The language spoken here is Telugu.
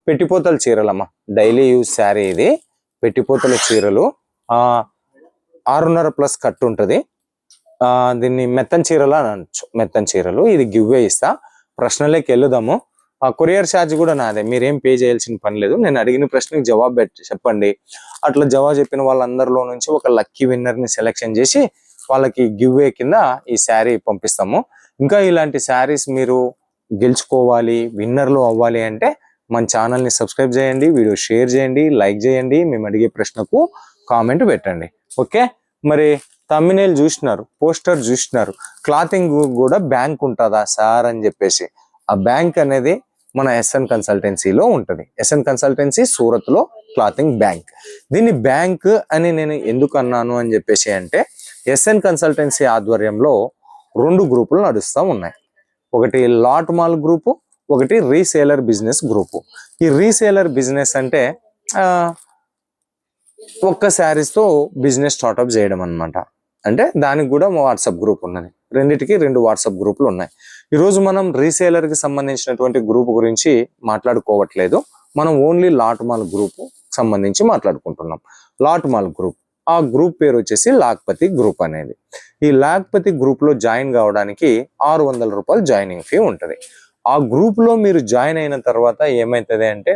పెట్టిపోతల చీరలమ్మా, డైలీ యూజ్ శారీ ఇది. పెట్టిపోతల చీరలు 6.5+ కట్టు ఉంటుంది. దీన్ని మెత్తన్ చీరలు అని అనొచ్చు. మెత్తన్ చీరలు. ఇది గివ్వే ఇస్తా. ప్రశ్నలోకి వెళ్దాము. కొరియర్ ఛార్జ్ కూడా నాదే, మీరేం పే చేయాల్సిన పని లేదు. నేను అడిగిన ప్రశ్నకి జవాబు చెప్పండి. అట్లా జవాబు చెప్పిన వాళ్ళందరిలో నుంచి ఒక లక్కీ విన్నర్ ని సెలెక్షన్ చేసి వాళ్ళకి గివ్వే కింద ఈ శారీ పంపిస్తాము. ఇంకా ఇలాంటి శారీస్ మీరు గెలుచుకోవాలి, విన్నర్లు అవ్వాలి అంటే మన ఛానల్ని సబ్స్క్రైబ్ చేయండి, వీడియో షేర్ చేయండి, లైక్ చేయండి, మేము అడిగే ప్రశ్నకు కామెంట్ పెట్టండి. ఓకే, మరి తమ్మినేల్ చూసినారు, పోస్టర్ చూసినారు. క్లాతింగ్ కూడా బ్యాంక్ ఉంటుందా సార్ అని చెప్పేసి. ఆ బ్యాంక్ అనేది మన ఎస్ఎన్ కన్సల్టెన్సీలో ఉంటుంది. ఎస్ఎన్ కన్సల్టెన్సీ సూరత్ లో క్లాతింగ్ బ్యాంక్. దీన్ని బ్యాంక్ అని నేను ఎందుకు అన్నాను అని చెప్పేసి అంటే, ఎస్ఎన్ కన్సల్టెన్సీ ఆధ్వర్యంలో 2 గ్రూపులు నడుస్తూ ఉన్నాయి. ఒకటి లాట్ మాల్ గ్రూపు, ఒకటి రీసేలర్ బిజినెస్ గ్రూపు. ఈ రీసేలర్ బిజినెస్ అంటే ఒక్క శారీస్తో బిజినెస్ స్టార్ట్అప్ చేయడం అనమాట. అంటే దానికి కూడా వాట్సాప్ గ్రూప్ ఉన్నది. రెండిటికి 2 వాట్సాప్ గ్రూపులు ఉన్నాయి. ఈరోజు మనం రీసేలర్కి సంబంధించినటువంటి గ్రూప్ గురించి మాట్లాడుకోవట్లేదు. మనం ఓన్లీ లాట్ మాల్ గ్రూప్ సంబంధించి మాట్లాడుకుంటున్నాం. లాట్ మాల్ గ్రూప్, ఆ గ్రూప్ పేరు వచ్చేసి లాక్పతి గ్రూప్ అనేది. ఈ లాక్పతి గ్రూప్ లో జాయిన్ కావడానికి 600 రూపాయలు జాయినింగ్ ఫీ ఉంటుంది. ఆ గ్రూప్ లో మీరు జాయిన్ అయిన తర్వాత ఏమైతుంది అంటే